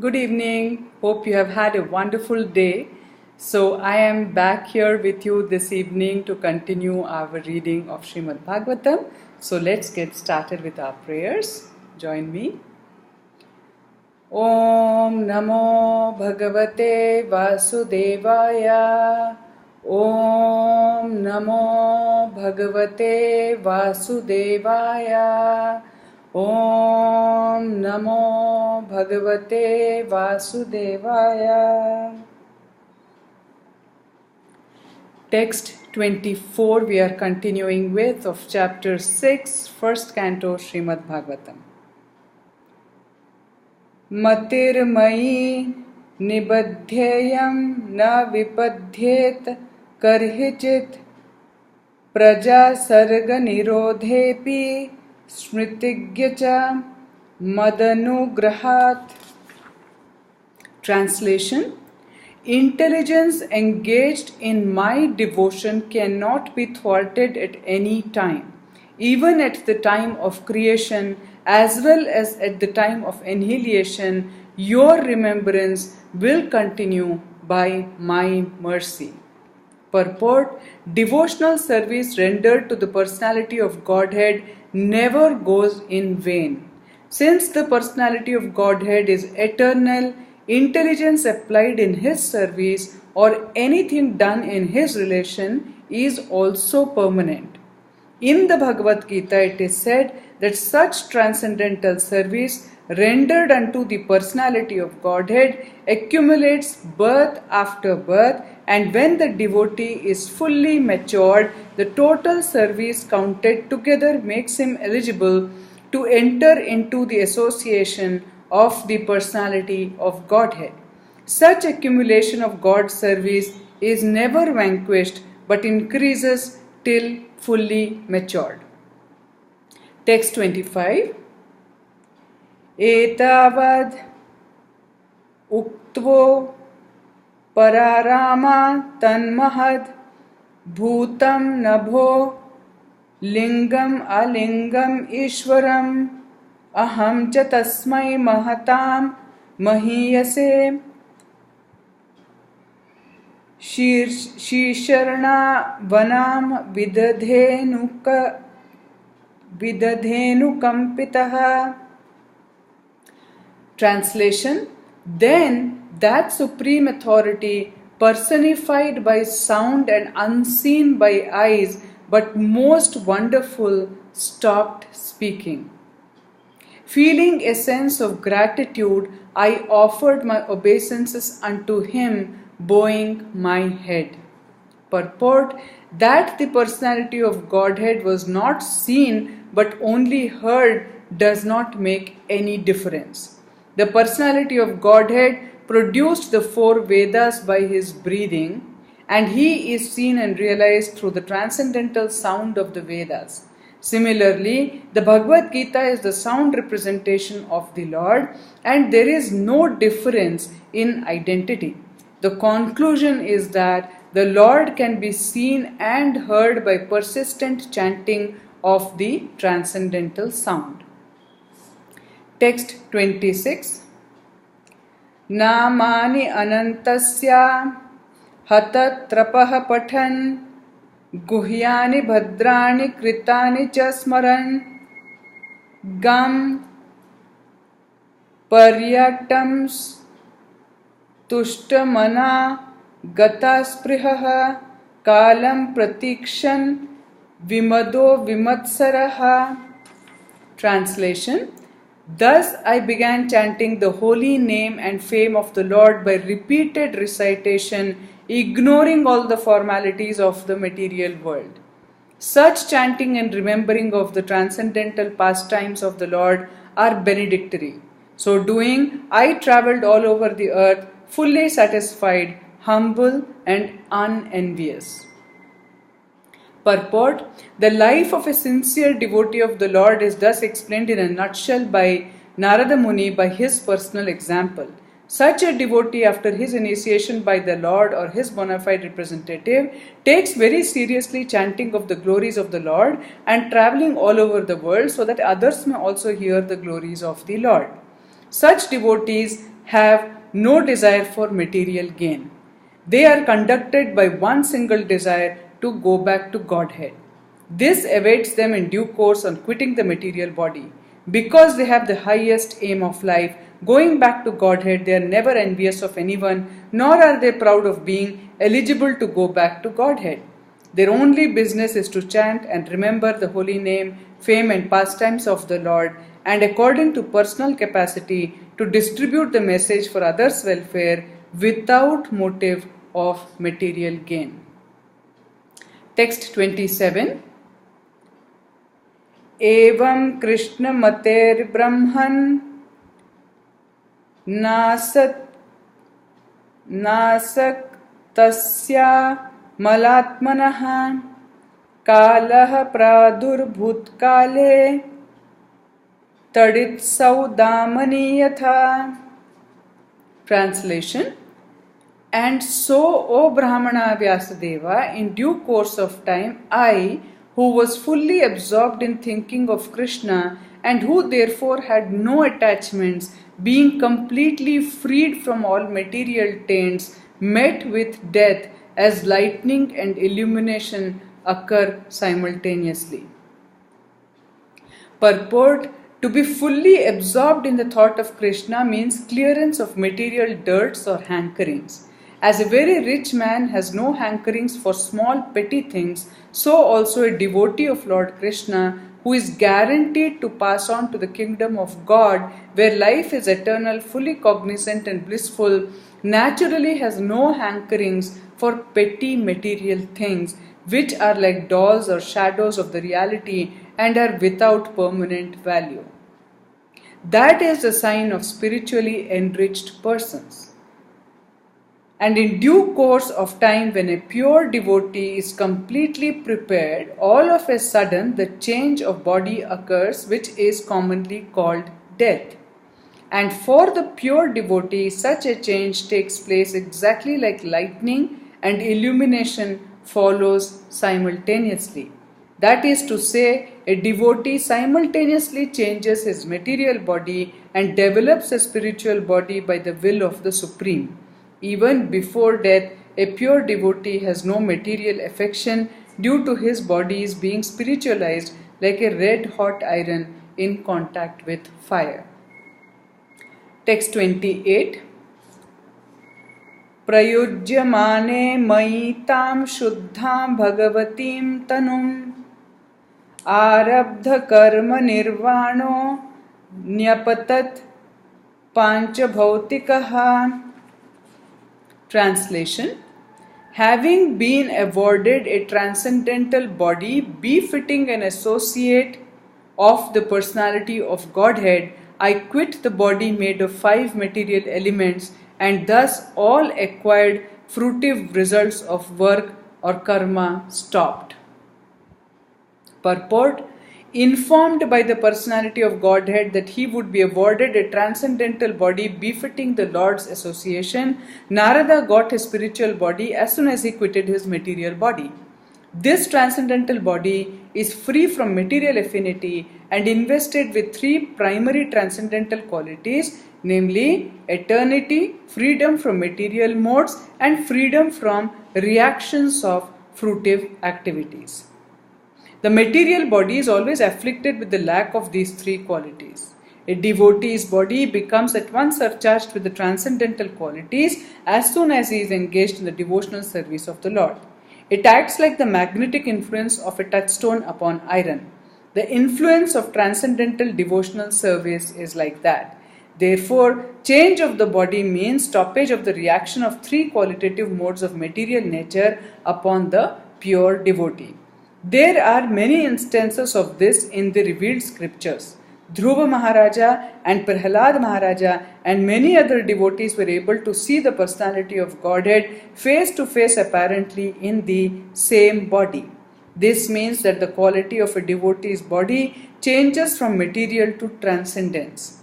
Good evening. Hope you have had a wonderful day. So, I am back here with you this evening to continue our reading of Srimad Bhagavatam. So, let's get started with our prayers. Join me. Om Namo Bhagavate Vasudevaya. Om Namo Bhagavate Vasudevaya. Om Namo Bhagavate Vasudevaya. Text 24 we are continuing with of chapter 6, first canto Srimad Bhagavatam. Matirmayi nibadhyayam na vipadhyet karhichit praja sarga nirodhepi Smritigyacha Madanugrahat. Translation: Intelligence engaged in my devotion cannot be thwarted at any time, even at the time of creation as well as at the time of annihilation. Your remembrance will continue by my mercy. Purport: Devotional service rendered to the personality of Godhead never goes in vain. Since the personality of Godhead is eternal, intelligence applied in His service or anything done in His relation is also permanent. In the Bhagavad Gita it is said that such transcendental service rendered unto the personality of Godhead accumulates birth after birth, and when the devotee is fully matured, the total service counted together makes him eligible to enter into the association of the personality of Godhead. Such accumulation of God's service is never vanquished but increases till fully matured. Text 25. Etavad uktvo pararama tanmahad bhutam nabho lingam alingam ishwaram aham cha tasmai mahatam mahiyase Shisharna vanam vidadhenukampitaha. Translation: Then that supreme authority, personified by sound and unseen by eyes, but most wonderful, stopped speaking. Feeling a sense of gratitude, I offered my obeisances unto him, bowing my head. Purport: That the personality of Godhead was not seen but only heard does not make any difference. The personality of Godhead produced the four Vedas by his breathing, and he is seen and realized through the transcendental sound of the Vedas. Similarly, the Bhagavad Gita is the sound representation of the Lord, and there is no difference in identity. The conclusion is that the Lord can be seen and heard by persistent chanting of the transcendental sound. Text 26. Namani anantasya hatatrapaha pathan guhyani bhadrani kritani cha smaran gam paryatams tushtamana gata sprihaha kalam pratikshan vimado vimatsaraha. Translation: Thus I began chanting the holy name and fame of the Lord by repeated recitation, ignoring all the formalities of the material world. Such chanting and remembering of the transcendental pastimes of the Lord are benedictory. So doing, I travelled all over the earth, fully satisfied, humble and unenvious. Purport: The life of a sincere devotee of the Lord is thus explained in a nutshell by Narada Muni by his personal example. Such a devotee, after his initiation by the Lord or his bona fide representative, takes very seriously chanting of the glories of the Lord and travelling all over the world so that others may also hear the glories of the Lord. Such devotees have no desire for material gain. They are conducted by one single desire to go back to Godhead. This awaits them in due course on quitting the material body. Because they have the highest aim of life, going back to Godhead, they are never envious of anyone, nor are they proud of being eligible to go back to Godhead. Their only business is to chant and remember the holy name, fame and pastimes of the Lord, and according to personal capacity, to distribute the message for others' welfare without motive of material gain. Text 27. Evam Krishna Mater Brahman Nasak Tasya Malatmanaha Kalah Pradurbhut Kale Tadit Saudamaniyatha. Translation. And so, O Brahmana Vyasadeva, in due course of time, I, who was fully absorbed in thinking of Krishna and who therefore had no attachments, being completely freed from all material taints, met with death as lightning and illumination occur simultaneously. Purport. To be fully absorbed in the thought of Krishna means clearance of material dirts or hankerings. As a very rich man has no hankerings for small petty things, so also a devotee of Lord Krishna, who is guaranteed to pass on to the kingdom of God, where life is eternal, fully cognizant and blissful, naturally has no hankerings for petty material things, which are like dolls or shadows of the reality and are without permanent value. That is the sign of spiritually enriched persons. And in due course of time, when a pure devotee is completely prepared, all of a sudden the change of body occurs, which is commonly called death. And for the pure devotee, such a change takes place exactly like lightning, and illumination follows simultaneously. That is to say, a devotee simultaneously changes his material body and develops a spiritual body by the will of the Supreme. Even before death, a pure devotee has no material affection due to his body's being spiritualized like a red-hot iron in contact with fire. Text 28. Prayujyamane mayitam shuddham bhagavatim tanum Arabdha karma nirvano nyapatat panchabhautikaha. Translation. Having been awarded a transcendental body befitting an associate of the personality of Godhead, I quit the body made of 5 material elements, and thus all acquired fruitive results of work or karma stopped. Purport. Informed by the personality of Godhead that he would be awarded a transcendental body befitting the Lord's association, Narada got his spiritual body as soon as he quitted his material body. This transcendental body is free from material affinity and invested with 3 primary transcendental qualities, namely eternity, freedom from material modes, and freedom from reactions of fruitive activities. The material body is always afflicted with the lack of these 3 qualities. A devotee's body becomes at once surcharged with the transcendental qualities as soon as he is engaged in the devotional service of the Lord. It acts like the magnetic influence of a touchstone upon iron. The influence of transcendental devotional service is like that. Therefore, change of the body means stoppage of the reaction of 3 qualitative modes of material nature upon the pure devotee. There are many instances of this in the revealed scriptures. Dhruva Maharaja and Prahlad Maharaja and many other devotees were able to see the personality of Godhead face to face apparently in the same body. This means that the quality of a devotee's body changes from material to transcendence.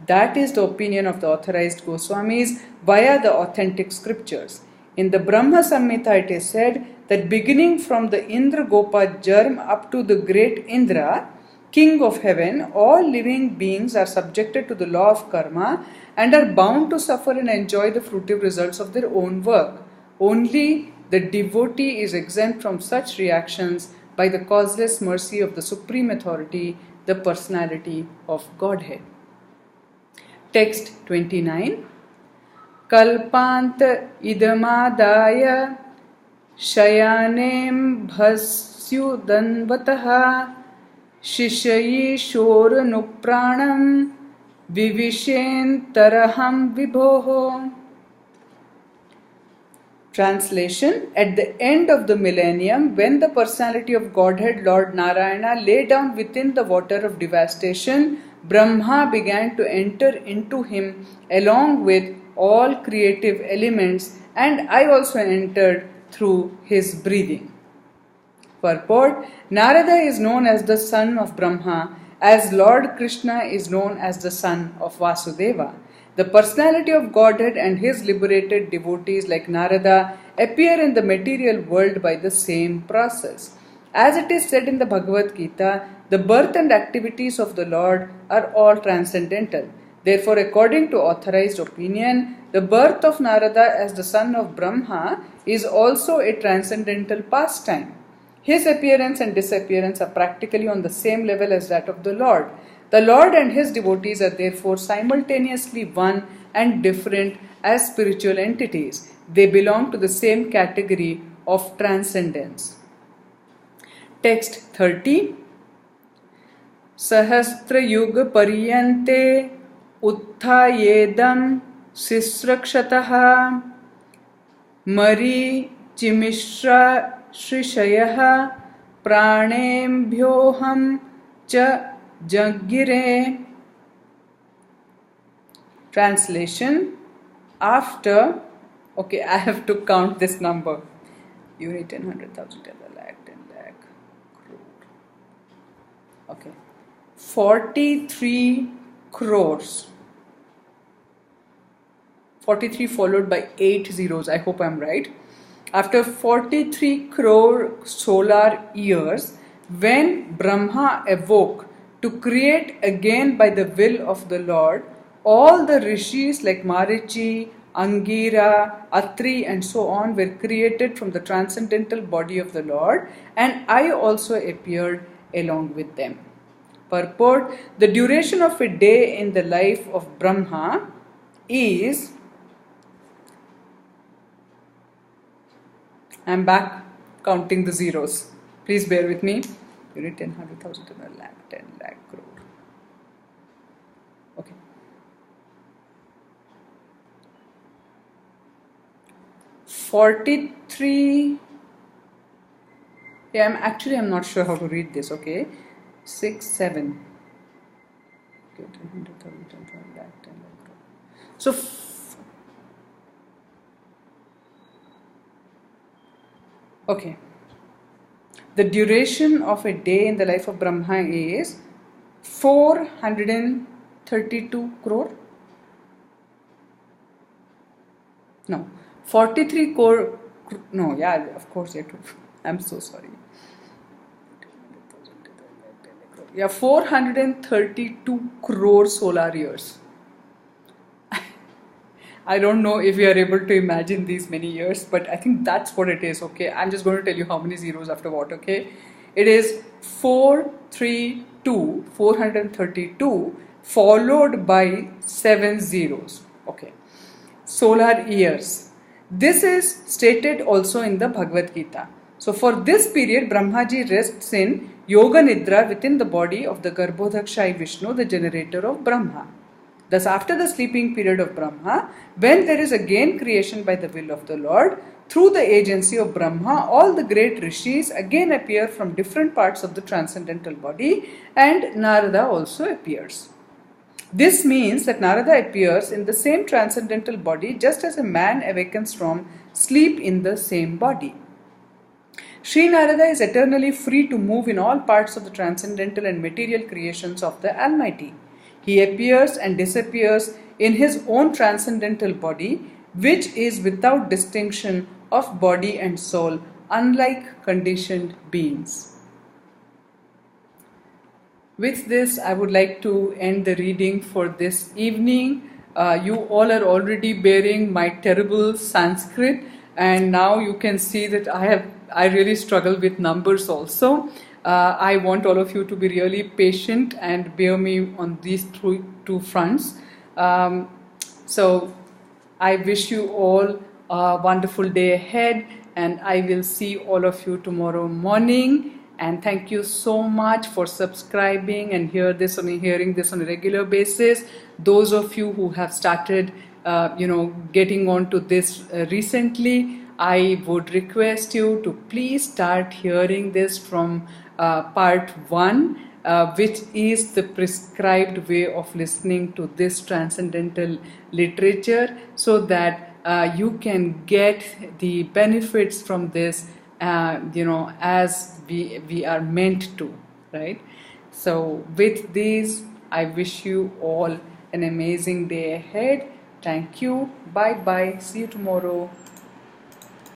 That is the opinion of the authorized Goswamis via the authentic scriptures. In the Brahma Samhita it is said that beginning from the Indra Gopa germ up to the great Indra, king of heaven, all living beings are subjected to the law of karma and are bound to suffer and enjoy the fruitive results of their own work. Only the devotee is exempt from such reactions by the causeless mercy of the Supreme Authority, the Personality of Godhead. Text 29. Kalpant idamadaya shayanem bhasyudanvataha Shishayi shoranupranam vivishen taraham vibhoho. Translation. At the end of the millennium, when the personality of Godhead Lord Narayana lay down within the water of devastation, Brahma began to enter into him along with all creative elements, and I also entered through his breathing. Purport. Narada is known as the son of Brahma, as Lord Krishna is known as the son of Vasudeva. The personality of Godhead and his liberated devotees like Narada appear in the material world by the same process. As it is said in the Bhagavad Gita, the birth and activities of the Lord are all transcendental. Therefore, according to authorized opinion, the birth of Narada as the son of Brahma is also a transcendental pastime. His appearance and disappearance are practically on the same level as that of the Lord. The Lord and his devotees are therefore simultaneously one and different as spiritual entities. They belong to the same category of transcendence. Text 30. Sahasra yuga pariyante uttayedam sisrakshataha mari chimishra Shrishayah pranembhyoham cha jagire. Translation. After, okay, I have to count this number. Unit 10, 100,000, 10 lakh, 10 lakh, crore. Okay. 43 crores. 43 followed by 8 zeros. I hope I'm right. After 43 crore solar years, when Brahma awoke to create again by the will of the Lord, all the rishis like Marichi, Angira, Atri and so on were created from the transcendental body of the Lord, and I also appeared along with them. Purport. The duration of a day in the life of Brahma is, I'm back counting the zeros. Please bear with me. Unit 10, 100,000, 10 lakh, 10 lakh crore. Okay. 43. Yeah, I'm not sure how to read this. Okay. 6, 7. Okay, 100,000, 10 lakh, 10 lakh crore. So, okay. The duration of a day in the life of Brahma is 432 crore. No, 43 crore. No, yeah, of course, I'm so sorry. Yeah, 432 crore solar years. I don't know if we are able to imagine these many years, but I think that's what it is, okay? I'm just going to tell you how many zeros after what, okay? It is 432, followed by 7 zeros, okay? Solar years. This is stated also in the Bhagavad Gita. So for this period, Brahmaji rests in Yoga Nidra within the body of the Garbhodakshai Vishnu, the generator of Brahma. Thus, after the sleeping period of Brahma, when there is again creation by the will of the Lord, through the agency of Brahma, all the great rishis again appear from different parts of the transcendental body, and Narada also appears. This means that Narada appears in the same transcendental body just as a man awakens from sleep in the same body. Sri Narada is eternally free to move in all parts of the transcendental and material creations of the Almighty. He appears and disappears in his own transcendental body, which is without distinction of body and soul, unlike conditioned beings. With this, I would like to end the reading for this evening. You all are already bearing my terrible Sanskrit, and now you can see that I really struggle with numbers also. I want all of you to be really patient and bear me on these two fronts. Um, so I wish you all a wonderful day ahead, and I will see all of you tomorrow morning. And thank you so much for subscribing and hearing this on a regular basis. Those of you who have started, getting onto this recently, I would request you to please start hearing this from part 1, which is the prescribed way of listening to this transcendental literature, so that you can get the benefits from this, as we are meant to, right? So with these, I wish you all an amazing day ahead. Thank you. Bye bye. See you tomorrow.